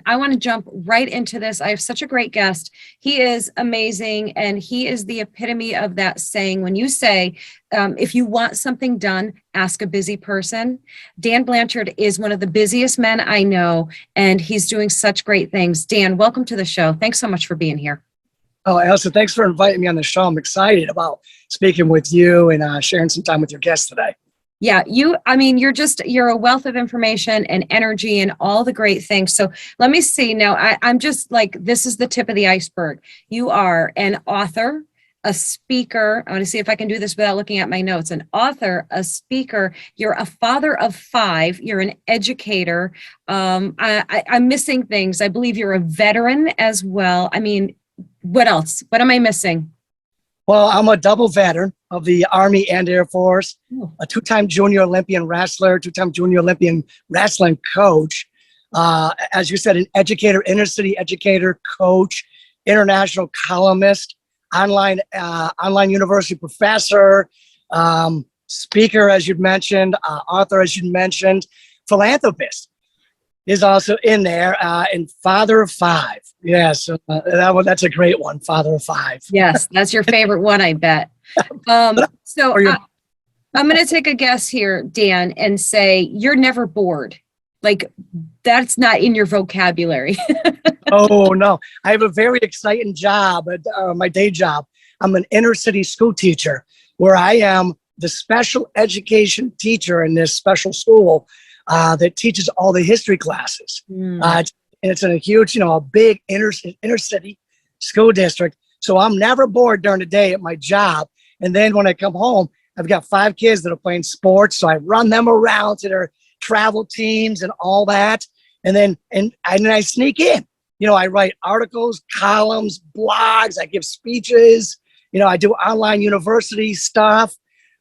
I want to jump right into this. I have such a great guest. He is amazing, and he is the epitome of that saying. When you say, if you want something done, ask a busy person. Dan Blanchard is one of the busiest men I know, and he's doing such great things. Dan, welcome to the show. Thanks so much for being here. Oh, Elsa, thanks for inviting me on the show. I'm excited about speaking with you and sharing some time with your guests today. Yeah, you're a wealth of information and energy and all the great things. So let me see. Now, I'm just like, this is the tip of the iceberg. You are an author, a speaker. I want to see if I can do this without looking at my notes. An author, a speaker. You're a father of 5. You're an educator. I'm missing things. I believe you're a veteran as well. I mean, what else? What am I missing? Well, I'm a double veteran of the Army and Air Force, a 2-time junior Olympian wrestler, 2-time junior Olympian wrestling coach. As you said, an educator, inner city educator, coach, international columnist, online university professor, speaker, as you'd mentioned, author, as you mentioned, philanthropist is also in there, and father of 5. Yes, that's a great one, father of 5. Yes, that's your favorite one, I bet. I'm going to take a guess here, Dan, and say you're never bored. Like, that's not in your vocabulary. Oh, no. I have a very exciting job, my day job. I'm an inner city school teacher where I am the special education teacher in this special school that teaches all the history classes. And it's in a huge, a big inner city school district. So I'm never bored during the day at my job. And then when I come home, I've got 5 kids that are playing sports. So I run them around to their travel teams and all that. And then I sneak in. I write articles, columns, blogs. I give speeches. I do online university stuff.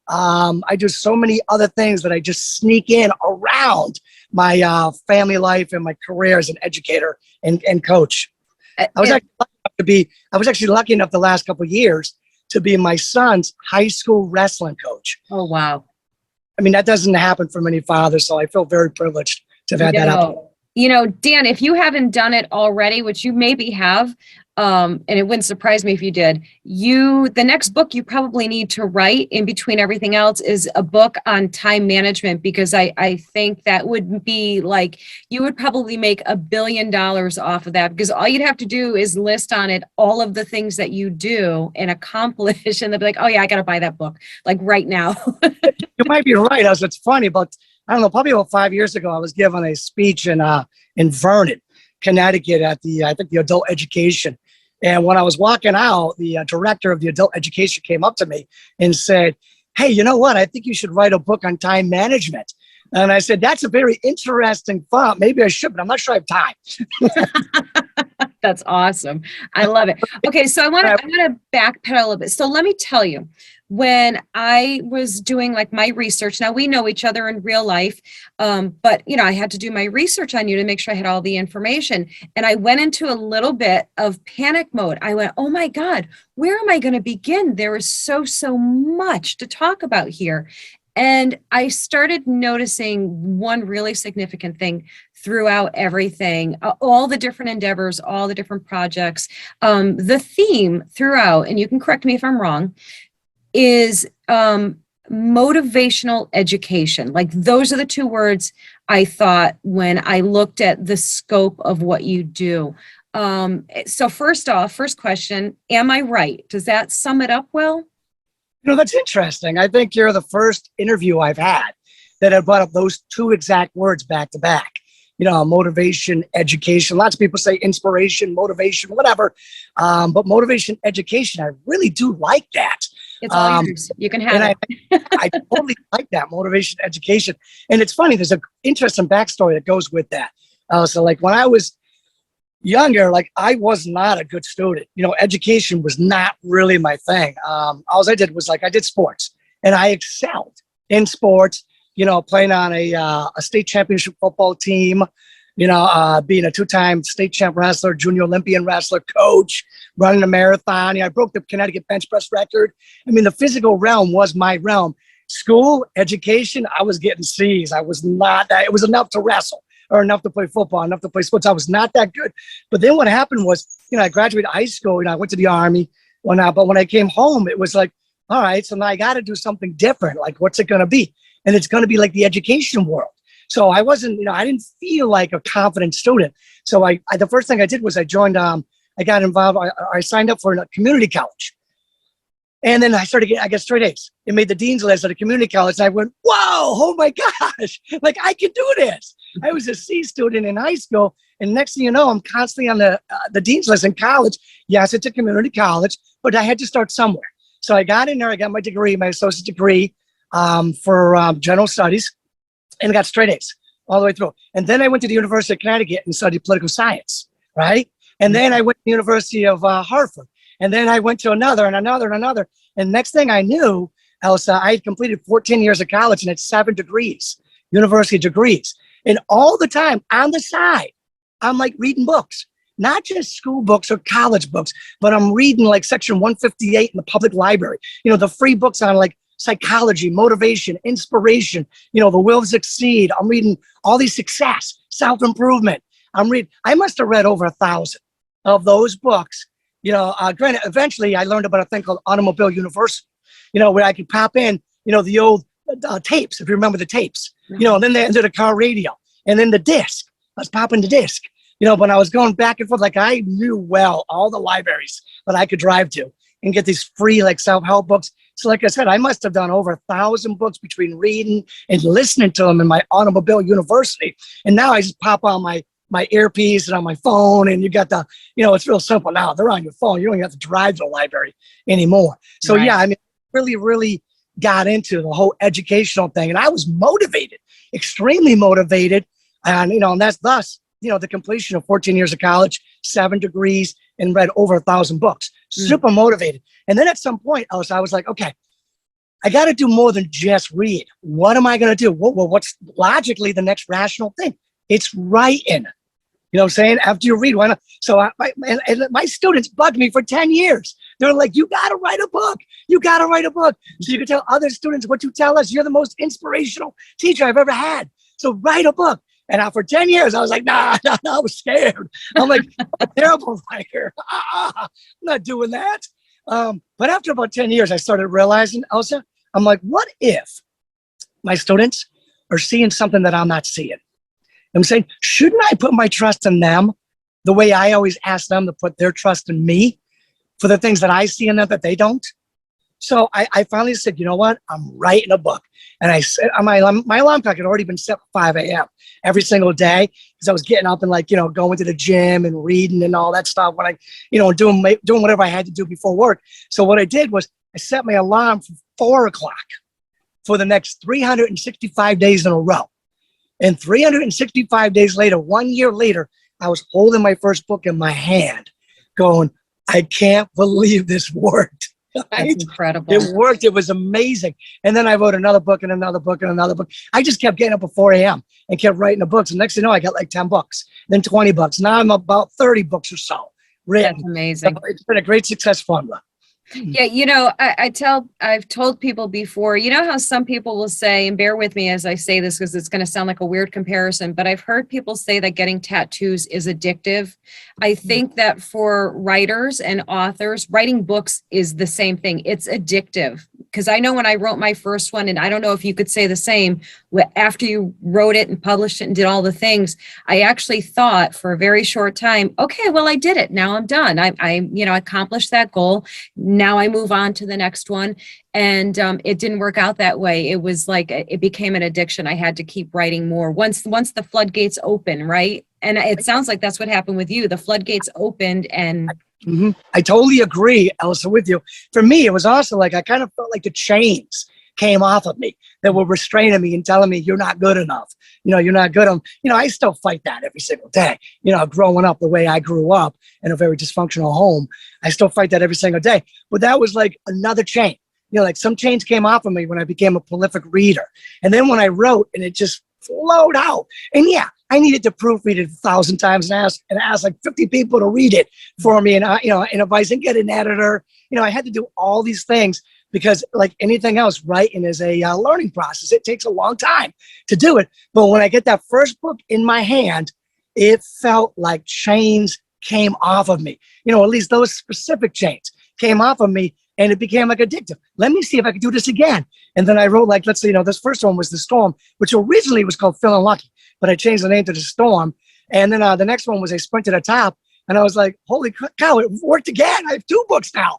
I do so many other things that I just sneak in around my family life and my career as an educator and coach. I was actually lucky enough the last couple of years to be my son's high school wrestling coach. Oh, wow. I mean, that doesn't happen for many fathers, so I feel very privileged to have had that opportunity. Dan, if you haven't done it already, which you maybe have, and it wouldn't surprise me if you did, the next book you probably need to write in between everything else is a book on time management, because I think that would be like, you would probably make $1 billion off of that, because all you'd have to do is list on it all of the things that you do and accomplish, and they'll be like, oh yeah, I got to buy that book like right now. You might be right. It's funny, but I don't know, probably about 5 years ago, I was given a speech in Vernon, Connecticut at the adult education. And when I was walking out, the director of the adult education came up to me and said, hey, you know what? I think you should write a book on time management. And I said, that's a very interesting thought. Maybe I should, but I'm not sure I have time. That's awesome. I love it. Okay, so I want to backpedal a little bit. So let me tell you, when I was doing like my research, now we know each other in real life, but I had to do my research on you to make sure I had all the information. And I went into a little bit of panic mode. I went, oh my God, where am I going to begin? There is so much to talk about here. And I started noticing one really significant thing throughout everything, all the different endeavors, all the different projects. The theme throughout, and you can correct me if I'm wrong, is motivational education. Like, those are the 2 words I thought when I looked at the scope of what you do. So first question, am I right? Does that sum it up well? That's interesting. I think you're the first interview I've had that have brought up those 2 exact words back to back. Motivation, education. Lots of people say inspiration, motivation, whatever. But motivation, education, I really do like that. It's all yours. You can have it. I totally like that, motivation, education. And it's funny, there's an interesting backstory that goes with that. So like when I was younger, like I was not a good student. Education was not really my thing. All I did was I did sports, and I excelled in sports, playing on a state championship football team, being a 2-time state champ wrestler, junior Olympian wrestler, coach, running a marathon. I broke the Connecticut bench press record. I mean, the physical realm was my realm. School, education, I was getting C's. I was not, it was enough to wrestle, or enough to play football, enough to play sports. I was not that good. But then what happened was, I graduated high school, I went to the Army, whatnot. But when I came home, it was like, all right, so now I got to do something different. Like, what's it going to be? And it's going to be like the education world. So I wasn't, I didn't feel like a confident student. So I the first thing I did was I joined, I got involved, I signed up for a community college. And then I got straight A's. It made the dean's list at a community college. And I went, whoa, oh my gosh, like I can do this. I was a C student in high school. And next thing you know, I'm constantly on the dean's list in college. Yes, it's a community college, but I had to start somewhere. So I got in there, I got my degree, my associate's degree for general studies, and got straight A's all the way through. And then I went to the University of Connecticut and studied political science, right? And then I went to the University of Hartford. And then I went to another and another and another. And next thing I knew, Elsa, I had completed 14 years of college and had 7 degrees, university degrees. And all the time on the side, I'm like reading books, not just school books or college books, but I'm reading like section 158 in the public library, the free books on like psychology, motivation, inspiration, the will to succeed. I'm reading all these success, self-improvement. I must have read over 1,000 of those books. Granted, eventually I learned about a thing called Automobile University, where I could pop in, the old tapes, if you remember the tapes, and then they entered a car radio and then the disc. Let's pop in the disc, when I was going back and forth, like I knew well all the libraries that I could drive to and get these free like self-help books. So like I said, I must have done over 1,000 books between reading and listening to them in my Automobile University. And now I just pop on my earpiece and on my phone, and you got it's real simple now. They're on your phone. You don't even have to drive to the library anymore. So right. Yeah, really, really got into the whole educational thing, and I was motivated, extremely motivated, and and that's thus the completion of 14 years of college, 7 degrees, and read over 1,000 books. Super motivated. And then at some point, I was like, okay, I got to do more than just read. What am I going to do? Well, what's logically the next rational thing? It's writing. You know what I'm saying? After you read, why not? So my students bugged me for 10 years. They're like, you got to write a book. You got to write a book. So you can tell other students what you tell us. You're the most inspirational teacher I've ever had. So write a book. And for 10 years, I was like, nah, I was scared. I'm like, I'm a terrible writer. I'm not doing that. But after about 10 years, I started realizing, Elsa, I'm like, what if my students are seeing something that I'm not seeing? I'm saying, shouldn't I put my trust in them the way I always ask them to put their trust in me for the things that I see in them that they don't? So I finally said, you know what? I'm writing a book. And I said, my alarm clock had already been set for 5 a.m. every single day because I was getting up and going to the gym and reading and all that stuff when I, doing whatever I had to do before work. So what I did was I set my alarm for 4 o'clock for the next 365 days in a row. And 365 days later, 1 year later, I was holding my first book in my hand going, I can't believe this worked. That's incredible. It worked. It was amazing. And then I wrote another book and another book and another book. I just kept getting up at 4 a.m. and kept writing the books. And next thing you know, I got like 10 books, then 20 books. Now I'm about 30 books or so written. That's amazing. So it's been a great success formula. Yeah, I've told people before, how some people will say, and bear with me as I say this because it's going to sound like a weird comparison, but I've heard people say that getting tattoos is addictive. I think that for writers and authors, writing books is the same thing. It's addictive because I know when I wrote my first one, and I don't know if you could say the same, after you wrote it and published it and did all the things, I actually thought for a very short time, okay, well, I did it. Now I'm done. I accomplished that goal. Now I move on to the next one. And it didn't work out that way. It was like, it became an addiction. I had to keep writing more once the floodgates open, right? And it sounds like that's what happened with you. The floodgates opened and... Mm-hmm. I totally agree, Elsa, with you. For me, it was also like, I kind of felt like the chains came off of me that were restraining me and telling me, you're not good enough. You're not good. I still fight that every single day. Growing up the way I grew up in a very dysfunctional home, I still fight that every single day. But that was like another chain. Like some chains came off of me when I became a prolific reader. And then when I wrote and it just flowed out. And yeah, I needed to proofread it 1,000 times and ask like 50 people to read it for me. And, and advise and get an editor. I had to do all these things. because like anything else, writing is a learning process. It takes a long time to do it. But when I get that first book in my hand, it felt like chains came off of me. You know, at least those specific chains came off of me, and it became like addictive. Let me see if I could do this again. And then I wrote, like, let's say, this first one was The Storm, which originally was called Feeling Lucky, but I changed the name to The Storm. And then the next one was A Sprint to the Top. And I was like, holy cow, it worked again. I have 2 books now.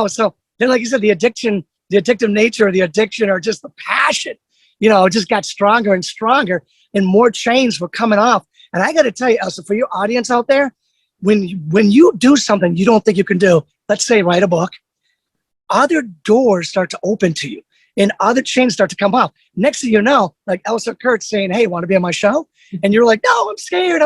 So then, like you said, the addiction, the addictive nature of the addiction, or just the passion, it just got stronger and stronger, and more chains were coming off. And I got to tell you, Elsa, for your audience out there, when you do something you don't think you can do, let's say write a book, other doors start to open to you and other chains start to come off. Next thing you know, like Elsa Kurtz saying, hey, want to be on my show? And you're like, no, I'm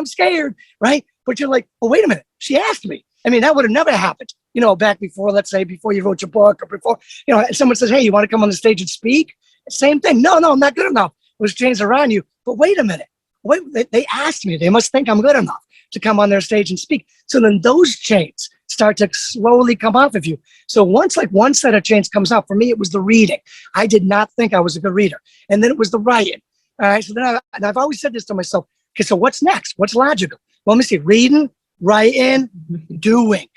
scared, right? But you're like, oh, wait a minute. She asked me. I mean, that would have never happened, back before, let's say, before you wrote your book, or before, and someone says, hey, you want to come on the stage and speak? Same thing. No, I'm not good enough. It was chains around you. But wait a minute. Wait, they asked me. They must think I'm good enough to come on their stage and speak. So then those chains start to slowly come off of you. So once like one set of chains comes off, for me, it was the reading. I did not think I was a good reader. And then it was the writing. All right. So then I've always said this to myself. Okay, so what's next? What's logical? Well, let me see. Reading, writing, doing.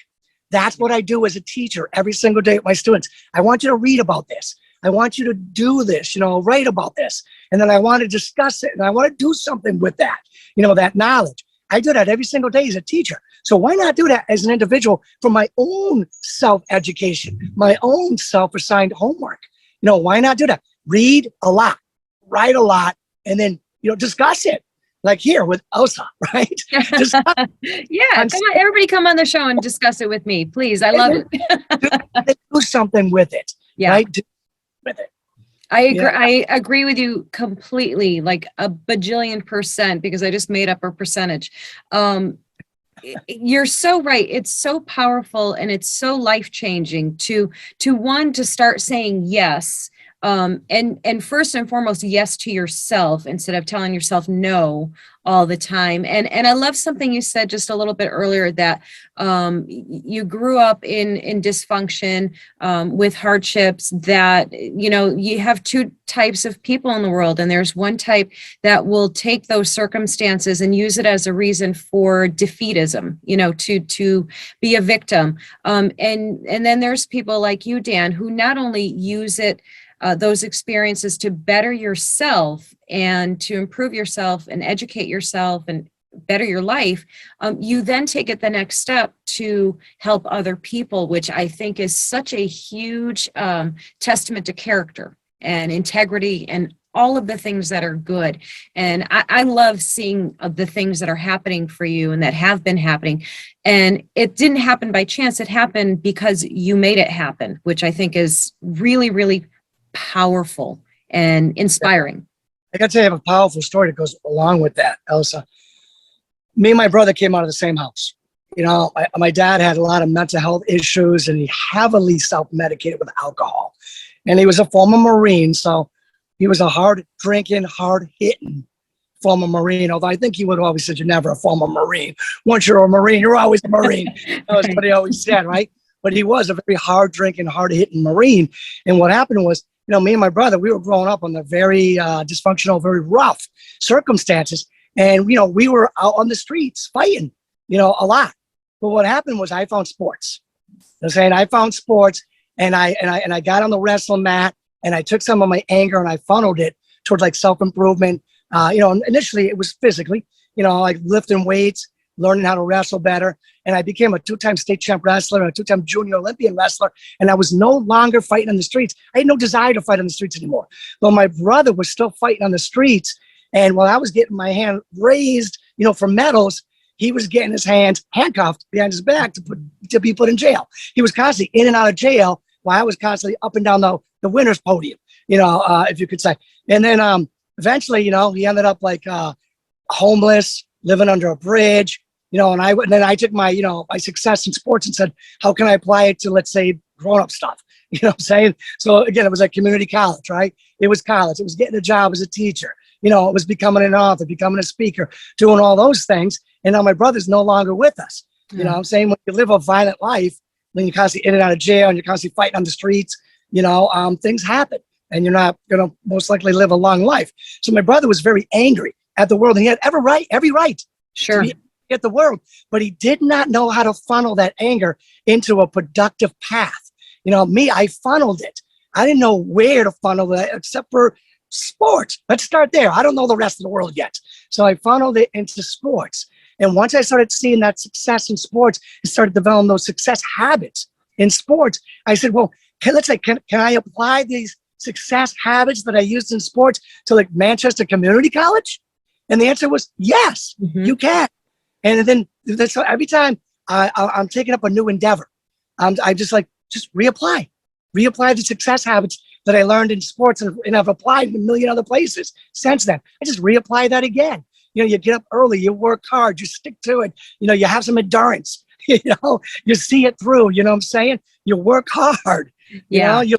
That's what I do as a teacher every single day with my students. I want you to read about this. I want you to do this, write about this. And then I want to discuss it. And I want to do something with that, that knowledge. I do that every single day as a teacher. So why not do that as an individual for my own self-education, my own self-assigned homework? Why not do that? Read a lot, write a lot, and then, discuss it. Like here with Elsa, right? Yeah, come on, everybody come on the show and discuss it with me, please. I love it. Do something with it, right? Do with it. I agree. Yeah. I agree with you completely, like a bajillion %, because I just made up a percentage. You're so right. It's so powerful and it's so life-changing to start saying yes. And first and foremost, yes to yourself instead of telling yourself no all the time. And I love something you said just a little bit earlier, that you grew up in dysfunction, with hardships, that, you have 2 types of people in the world. And there's one type that will take those circumstances and use it as a reason for defeatism, to be a victim. And then there's people like you, Dan, who not only use it, those experiences to better yourself and to improve yourself and educate yourself and better your life, you then take it the next step to help other people, which I think is such a huge testament to character and integrity and all of the things that are good. And I love seeing the things that are happening for you and that have been happening. And it didn't happen by chance. It happened because you made it happen, which I think is really, really powerful and inspiring. I got to tell you, I have a powerful story that goes along with that, Elsa. Me and my brother came out of the same house. My dad had a lot of mental health issues, and he heavily self-medicated with alcohol. And he was a former Marine, so he was a hard-drinking, hard-hitting former Marine, although I think he would have always said, you're never a former Marine. Once you're a Marine, you're always a Marine. That was what he always said, right? But he was a very hard-drinking, hard-hitting Marine. And what happened was, me and my brother, we were growing up under very dysfunctional, very rough circumstances. And, we were out on the streets fighting, a lot. But what happened was I found sports. I found sports, and I got on the wrestling mat, and I took some of my anger and I funneled it towards like self-improvement. Initially it was physically, like lifting weights, learning how to wrestle better. And I became a 2-time state champ wrestler and a 2-time junior Olympian wrestler. And I was no longer fighting on the streets. I had no desire to fight on the streets anymore. But my brother was still fighting on the streets. And while I was getting my hand raised, for medals, he was getting his hands handcuffed behind his back to be put in jail. He was constantly in and out of jail while I was constantly up and down the winner's podium, if you could say. And then eventually, he ended up like homeless, living under a bridge. And then I took my, my success in sports and said, how can I apply it to, let's say, grown-up stuff? You know what I'm saying? So again, it was like community college, right? It was college. It was getting a job as a teacher. It was becoming an author, becoming a speaker, doing all those things. And now my brother's no longer with us. You know what I'm saying? When you live a violent life, when you're constantly in and out of jail and you're constantly fighting on the streets, things happen and you're not going to most likely live a long life. So my brother was very angry at the world, and he had every right to Sure. be at the world, but he did not know how to funnel that anger into a productive path. Me, I funneled it. I didn't know where to funnel it except for sports. Let's start there. I don't know the rest of the world yet. So I funneled it into sports. And once I started seeing that success in sports and started developing those success habits in sports, I said, well, can I apply these success habits that I used in sports to like Manchester Community College? And the answer was yes, you can. And then so every time I'm taking up a new endeavor, I just reapply the success habits that I learned in sports, and I've applied in a million other places since then. I just reapply that again. You get up early, you work hard, you stick to it. You have some endurance. You see it through. You know what I'm saying? You work hard. You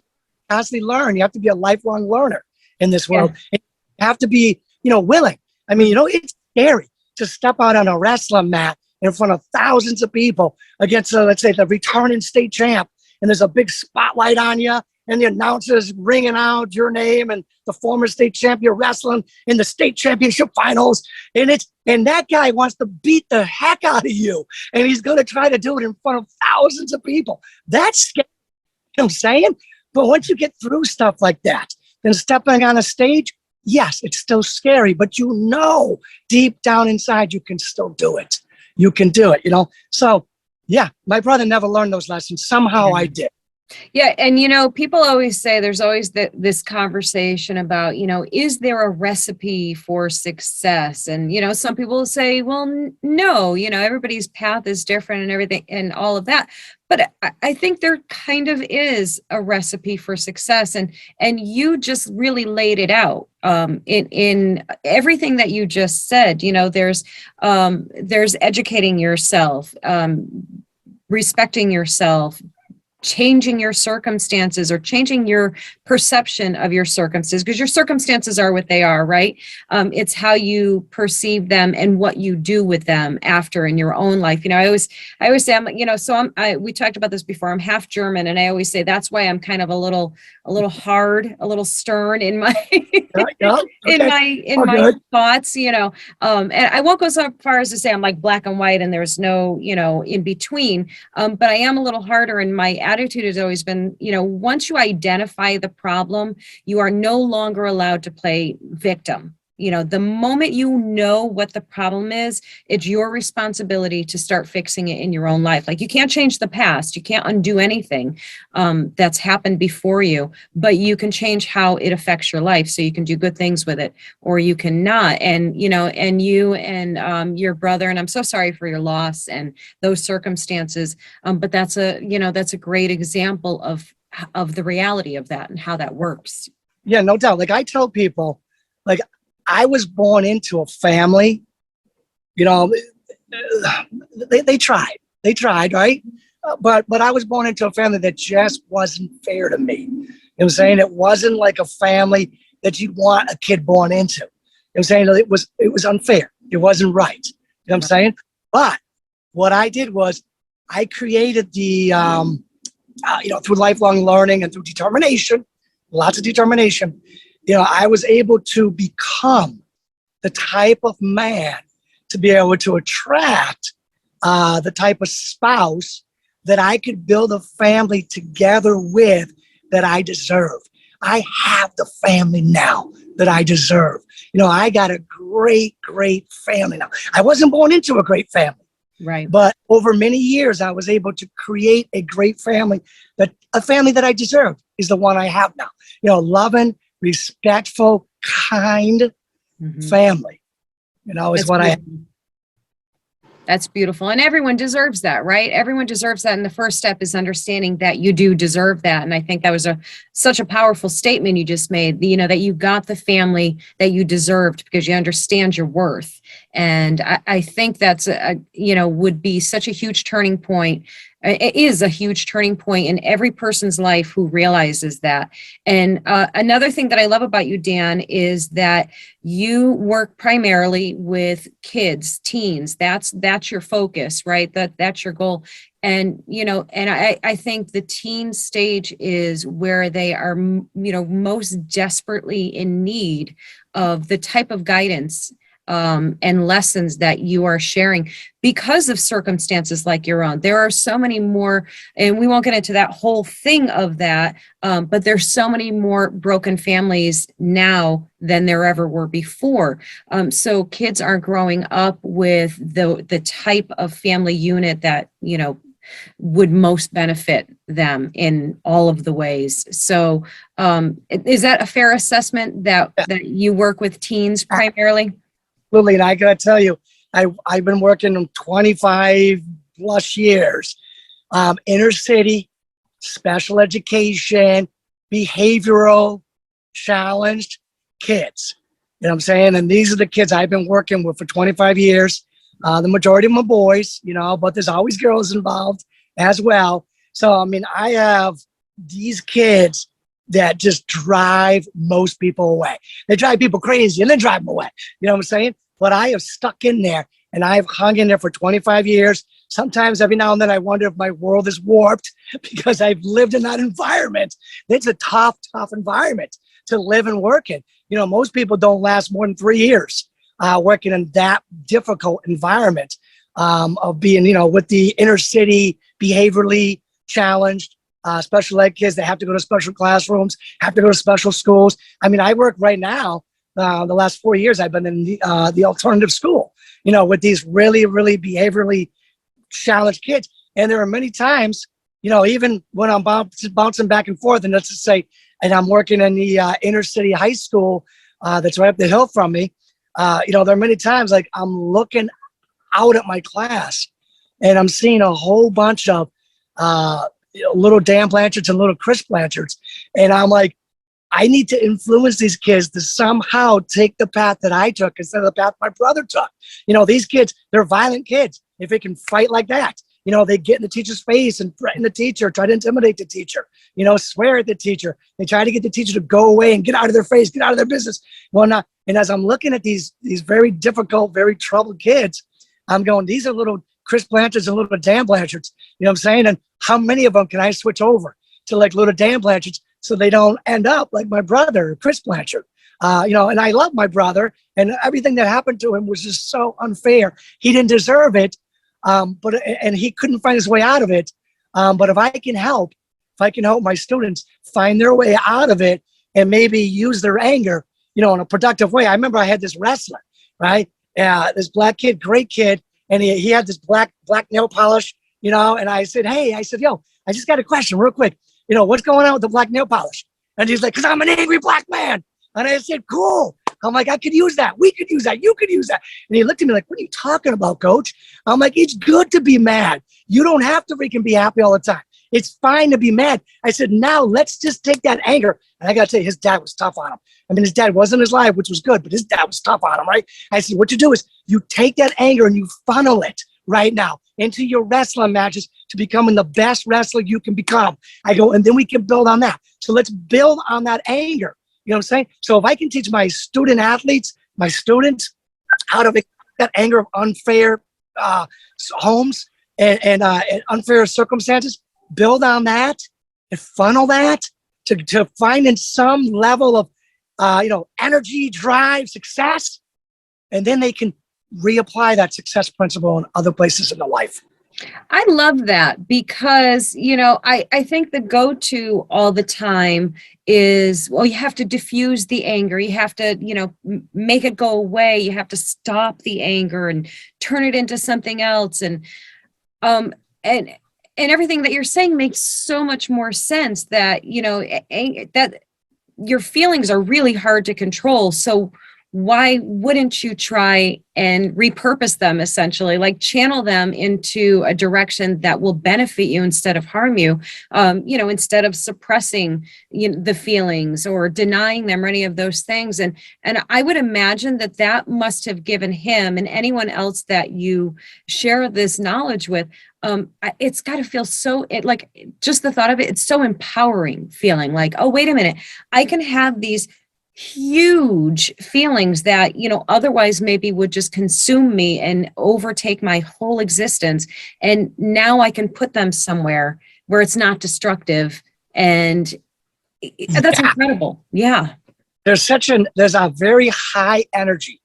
constantly learn. You have to be a lifelong learner in this world. And you have to be, willing. I mean, it's scary to step out on a wrestling mat in front of thousands of people against, let's say, the returning state champ, and there's a big spotlight on you, and the announcer's ringing out your name and the former state champion wrestling in the state championship finals, and that guy wants to beat the heck out of you, and he's going to try to do it in front of thousands of people. That's scary. You know what I'm saying? But once you get through stuff like that, then stepping on a stage, yes, it's still scary, but deep down inside, you can still do it. You can do it, So, yeah, my brother never learned those lessons. Somehow I did. Yeah. And, people always say there's always this conversation about, is there a recipe for success? And, some people say, well, no, everybody's path is different and everything and all of that. But I think there kind of is a recipe for success. And you just really laid it out in everything that you just said. There's educating yourself, respecting yourself, changing your circumstances or changing your perception of your circumstances, because your circumstances are what they are, right? It's how you perceive them and what you do with them after in your own life. I always say, we talked about this before. I'm half German, and I always say that's why I'm kind of a little hard, a little stern in my in my thoughts. And I won't go so far as to say I'm like black and white and there's no in between. But I am a little harder, and my attitude has always been, once you identify the problem, you are no longer allowed to play victim. The moment you know what the problem is, it's your responsibility to start fixing it in your own life. Like, you can't change the past. You can't undo anything that's happened before you, but you can change how it affects your life. So you can do good things with it, or you cannot. And, and you and your brother, and I'm so sorry for your loss and those circumstances. But that's a great example of the reality of that and how that works. Yeah, no doubt. Like, I tell people, like, I was born into a family, they tried, right? But I was born into a family that just wasn't fair to me. You know what I'm saying? It wasn't like a family that you'd want a kid born into. You know what I'm saying? It was unfair. It wasn't right. You know what I'm saying? But what I did was I created the, through lifelong learning and through determination, lots of determination, I was able to become the type of man to be able to attract the type of spouse that I could build a family together with that I deserve. I have the family now that I deserve. I got a great, great family now. I wasn't born into a great family. Right. But over many years, I was able to create a great family, a family that I deserved is the one I have now. Loving, respectful, kind family, is That's what beautiful. That's beautiful. And everyone deserves that, right? Everyone deserves that. And the first step is understanding that you do deserve that. And I think that was such a powerful statement you just made, that you got the family that you deserved because you understand your worth. And I think that's, would be such a huge turning point. It is a huge turning point in every person's life who realizes that. And another thing that I love about you, Dan, is that you work primarily with kids, teens. That's your focus, right? That's your goal. And, and I think the teen stage is where they are, most desperately in need of the type of guidance and lessons that you are sharing because of circumstances like your own. There are so many more, and we won't get into that whole thing of that, but there's so many more broken families now than there ever were before. So kids are growing up with the type of family unit that, would most benefit them in all of the ways. So is that a fair assessment that you work with teens primarily? Absolutely. And I got to tell you, I've been working 25 plus years, inner city, special education, behavioral challenged kids. You know what I'm saying? And these are the kids I've been working with for 25 years. The majority of them are boys, but there's always girls involved as well. So, I mean, I have these kids that just drive most people away. They drive people crazy and then drive them away. You know what I'm saying? But I have stuck in there and I've hung in there for 25 years. Sometimes every now and then I wonder if my world is warped because I've lived in that environment. It's a tough environment to live and work in. Most people don't last more than 3 years working in that difficult environment of being, with the inner city, behaviorally challenged, special ed kids that have to go to special classrooms, have to go to special schools. I mean, I work right now, the last 4 years, I've been in the alternative school, with these really, really behaviorally challenged kids. And there are many times, even when I'm bouncing back and forth, and let's just say, and I'm working in the inner city high school that's right up the hill from me, there are many times like I'm looking out at my class and I'm seeing a whole bunch of little Dan Blanchards and little Chris Blanchards. And I'm like, I need to influence these kids to somehow take the path that I took instead of the path my brother took. These kids, they're violent kids. If they can fight like that, they get in the teacher's face and threaten the teacher, try to intimidate the teacher, swear at the teacher. They try to get the teacher to go away and get out of their face, get out of their business. Well, not. And as I'm looking at these very difficult, very troubled kids, I'm going, these are little Chris Blanchards and little Dan Blanchards. You know what I'm saying? And how many of them can I switch over to like little Dan Blanchards so they don't end up like my brother, Chris Blanchard? And I love my brother, and everything that happened to him was just so unfair. He didn't deserve it, and he couldn't find his way out of it. But if I can help my students find their way out of it and maybe use their anger, in a productive way. I remember I had this wrestler, right? This black kid, great kid, and he had this black nail polish, and I said, yo, I just got a question real quick. What's going on with the black nail polish? And he's like, because I'm an angry black man. And I said, cool. I'm like, I could use that. We could use that. You could use that. And he looked at me like, what are you talking about, coach? I'm like, it's good to be mad. You don't have to freaking be happy all the time. It's fine to be mad. I said, now let's just take that anger. And I got to tell you, his dad was tough on him. I mean, his dad wasn't his life, which was good, but his dad was tough on him, right? I said, what you do is you take that anger and you funnel it right now into your wrestling matches to becoming the best wrestler you can become. I go, and then we can build on that. So let's build on that anger. You know what I'm saying? So if I can teach my student athletes, my students, how to make that anger of unfair homes and unfair circumstances, build on that and funnel that to find in some level of energy, drive, success, and then they can reapply that success principle in other places in their life. I love that because, I think the go-to all the time is, well, you have to diffuse the anger. You have to, make it go away. You have to stop the anger and turn it into something else. And everything that you're saying makes so much more sense that, that your feelings are really hard to control. So why wouldn't you try and repurpose them, essentially, like channel them into a direction that will benefit you instead of harm you, instead of suppressing the feelings or denying them or any of those things. And I would imagine that must have given him and anyone else that you share this knowledge with, it's got to feel just the thought of it, it's so empowering feeling like, oh, wait a minute, I can have these huge feelings that, otherwise maybe would just consume me and overtake my whole existence. And now I can put them somewhere where it's not destructive. And that's Yeah. incredible. Yeah. There's a very high energy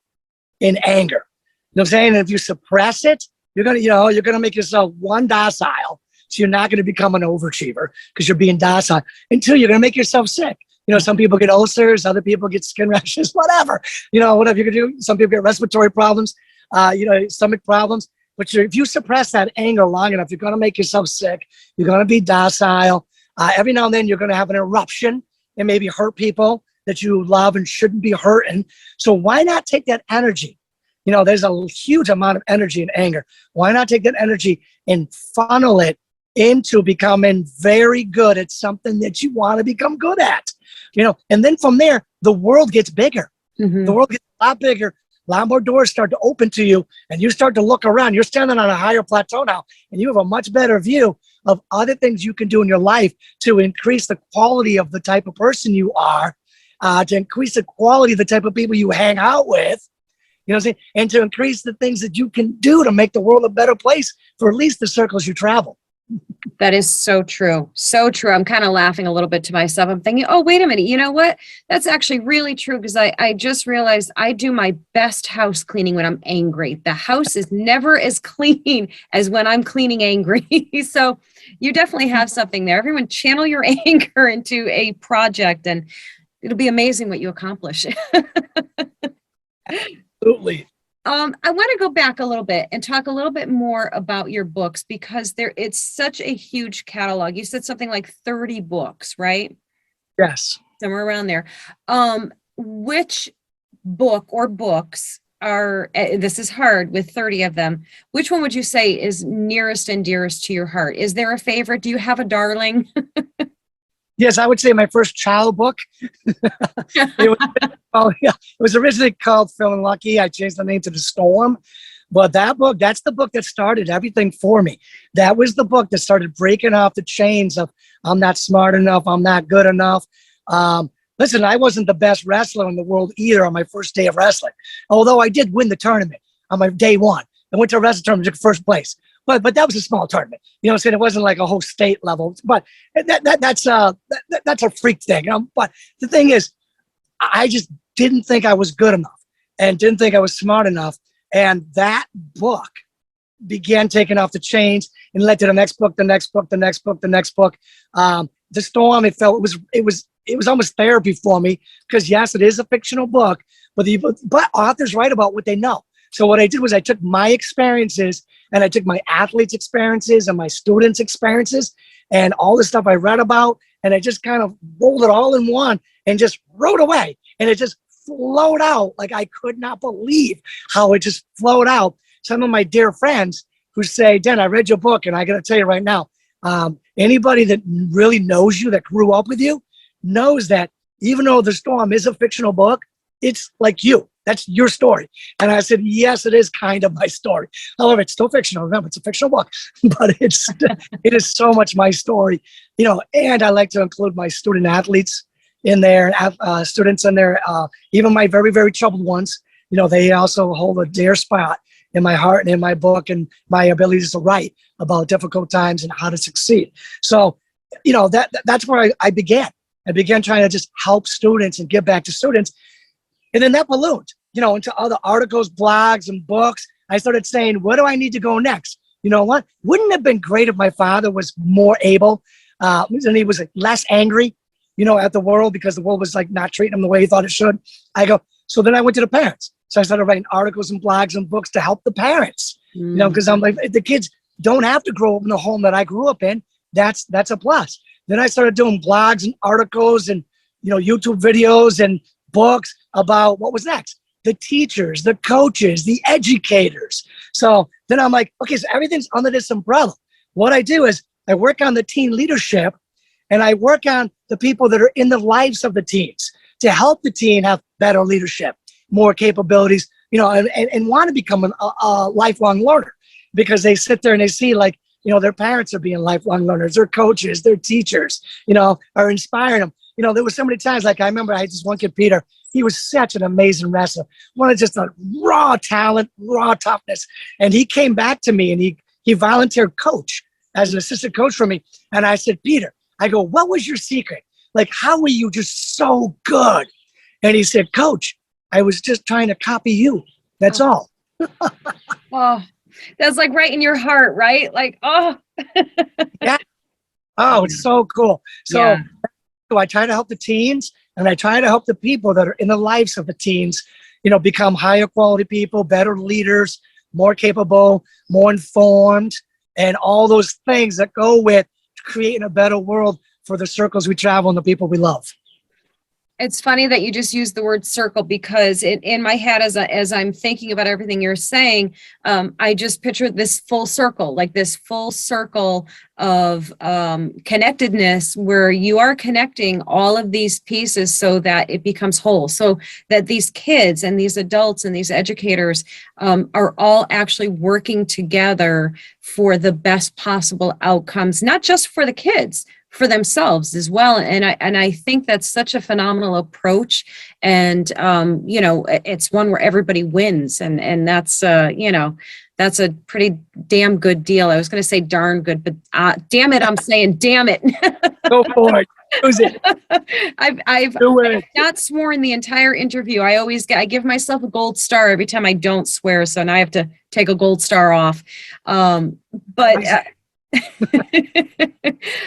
in anger. You know what I'm saying? And if you suppress it, you're gonna make yourself one docile. So you're not gonna become an overachiever because you're being docile. And two, you're gonna make yourself sick. Some people get ulcers, other people get skin rashes, whatever. Whatever you can do. Some people get respiratory problems, stomach problems. But if you suppress that anger long enough, you're gonna make yourself sick. You're gonna be docile. Every now and then you're gonna have an eruption and maybe hurt people that you love and shouldn't be hurting. So why not take that energy? There's a huge amount of energy in anger. Why not take that energy and funnel it into becoming very good at something that you want to become good at? And then from there, the world gets bigger. Mm-hmm. The world gets a lot bigger. A lot more doors start to open to you, and you start to look around. You're standing on a higher plateau now, and you have a much better view of other things you can do in your life to increase the quality of the type of person you are, to increase the quality of the type of people you hang out with. You know what I'm saying? And to increase the things that you can do to make the world a better place for at least the circles you travel. That is so true. So true. I'm kind of laughing a little bit to myself. I'm thinking, oh, wait a minute. You know what? That's actually really true because I just realized I do my best house cleaning when I'm angry. The house is never as clean as when I'm cleaning angry. So you definitely have something there. Everyone channel your anger into a project and it'll be amazing what you accomplish. Absolutely. I want to go back a little bit and talk a little bit more about your books because it's such a huge catalog. You said something like 30 books, right? Yes. Somewhere around there. Which book or books are, this is hard with 30 of them, which one would you say is nearest and dearest to your heart? Is there a favorite? Do you have a darling? Yes, I would say my first child book. It was originally called Feeling Lucky. I changed the name to The Storm. But that's the book that started everything for me. That was the book that started breaking off the chains of I'm not smart enough, I'm not good enough. Listen, I wasn't the best wrestler in the world either on my first day of wrestling. Although I did win the tournament on my day one. I went to a wrestling tournament, took first place. But that was a small tournament. You know what I'm saying? It wasn't like a whole state level. But that's a freak thing. But the thing is, I just didn't think I was good enough and didn't think I was smart enough. And that book began taking off the chains and led to the next book, the next book, the next book, the next book. The Storm, it was almost therapy for me because yes, it is a fictional book, but authors write about what they know. So what I did was I took my experiences and I took my athletes' experiences and my students' experiences and all the stuff I read about, and I just kind of rolled it all in one and just wrote away. And it just flowed out like I could not believe how it just flowed out. Some of my dear friends who say, Dan, I read your book, and I got to tell you right now, anybody that really knows you, that grew up with you, knows that even though The Storm is a fictional book, it's like you. That's your story. And I said, yes, it is kind of my story. However, it's still fictional. Remember, it's a fictional book, but it is so much my story, and I like to include my student athletes in there, students in there, even my very, very troubled ones. They also hold a dear spot in my heart and in my book and my abilities to write about difficult times and how to succeed. So, that's where I began. I began trying to just help students and give back to students. And then that ballooned, into other articles, blogs, and books. I started saying, where do I need to go next? You know what? Wouldn't it have been great if my father was more able, and he was less angry, at the world because the world was not treating him the way he thought it should. So then I went to the parents. So I started writing articles and blogs and books to help the parents, because I'm like, the kids don't have to grow up in the home that I grew up in. That's a plus. Then I started doing blogs and articles and, YouTube videos and books about what was next. The teachers, the coaches, the educators. So then I'm like, okay, so everything's under this umbrella. What I do is I work on the teen leadership and I work on the people that are in the lives of the teens to help the teen have better leadership, more capabilities, and want to become a lifelong learner because they sit there and they see their parents are being lifelong learners, their coaches, their teachers, are inspiring them. there was so many times, like I remember I had this one kid, Peter, he was such an amazing wrestler, one of just a raw talent, raw toughness. And he came back to me and he volunteered coach as an assistant coach for me. And I said, Peter, I go, what was your secret? Like, how were you just so good? And he said, Coach, I was just trying to copy you. That's all. Oh, that's like right in your heart, right? Like, oh. Yeah. Oh, it's so cool. So, Yeah. I try to help the teens, and I try to help the people that are in the lives of the teens, become higher quality people, better leaders, more capable, more informed, and all those things that go with creating a better world for the circles we travel and the people we love. It's funny that you just used the word circle, because in my head, as I'm thinking about everything you're saying, I just picture this full circle, like this full circle of connectedness, where you are connecting all of these pieces so that it becomes whole, so that these kids and these adults and these educators are all actually working together for the best possible outcomes, not just for the kids, for themselves as well. And I think that's such a phenomenal approach. And, it's one where everybody wins. And that's, that's a pretty damn good deal. I was going to say darn good, but damn it, I'm saying damn it. Go for it. Use it. I've not sworn the entire interview. I give myself a gold star every time I don't swear. So now I have to take a gold star off.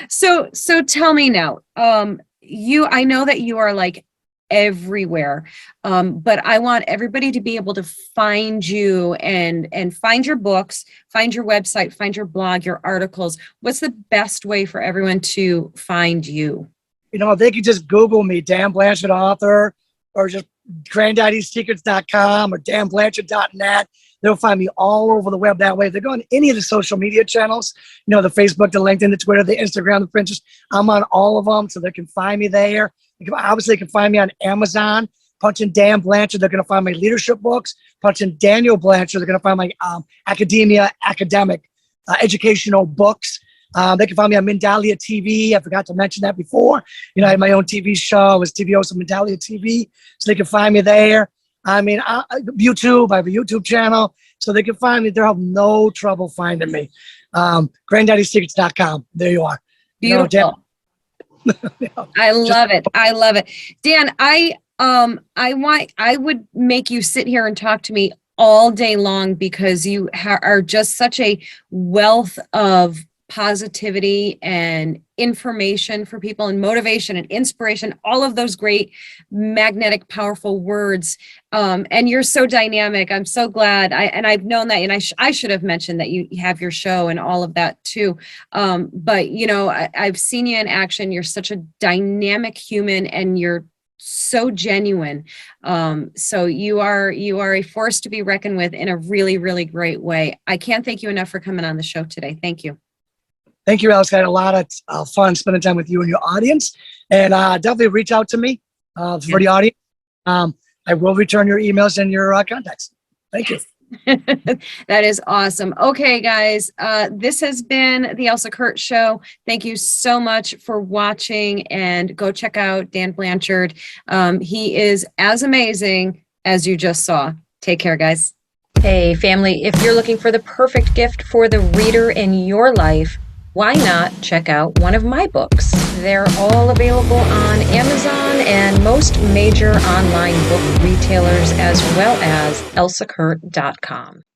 So tell me now, I know that you are like everywhere, but I want everybody to be able to find you and find your books, find your website, find your blog, your articles. What's the best way for everyone to find you? They could just Google me, Dan Blanchard author, or just granddaddysecrets.com or danblanchard.net. They'll find me all over the web that way. If they go on any of the social media channels, the Facebook, the LinkedIn, the Twitter, the Instagram, the Pinterest, I'm on all of them, so they can find me there. They can find me on Amazon. Punch in Dan Blanchard, they're going to find my leadership books. Punch in Daniel Blanchard, they're going to find my academic, educational books. They can find me on Mindalia TV. I forgot to mention that before. I had my own TV show. I was TV host of Mindalia TV, so they can find me there. YouTube, I have a YouTube channel, so they can find me. They'll have no trouble finding me. GranddaddySecrets.com. There you are. Beautiful. I love it. I love it. Dan, I would make you sit here and talk to me all day long, because you are just such a wealth of positivity and information for people, and motivation and inspiration, all of those great, magnetic, powerful words. And you're so dynamic. I'm so glad. I've known that, and I should have mentioned that you have your show and all of that too. But I've seen you in action. You're such a dynamic human, and you're so genuine. So you are a force to be reckoned with in a really, really great way. I can't thank you enough for coming on the show today. Thank you. Thank you, Alex. I had a lot of fun spending time with you and your audience. And definitely reach out to me for the audience. I will return your emails and your contacts. Thank you. That is awesome. Okay, guys, this has been the Elsa Kurt Show. Thank you so much for watching, and go check out Dan Blanchard. He is as amazing as you just saw. Take care, guys. Hey, family, if you're looking for the perfect gift for the reader in your life, why not check out one of my books? They're all available on Amazon and most major online book retailers, as well as elsakurt.com.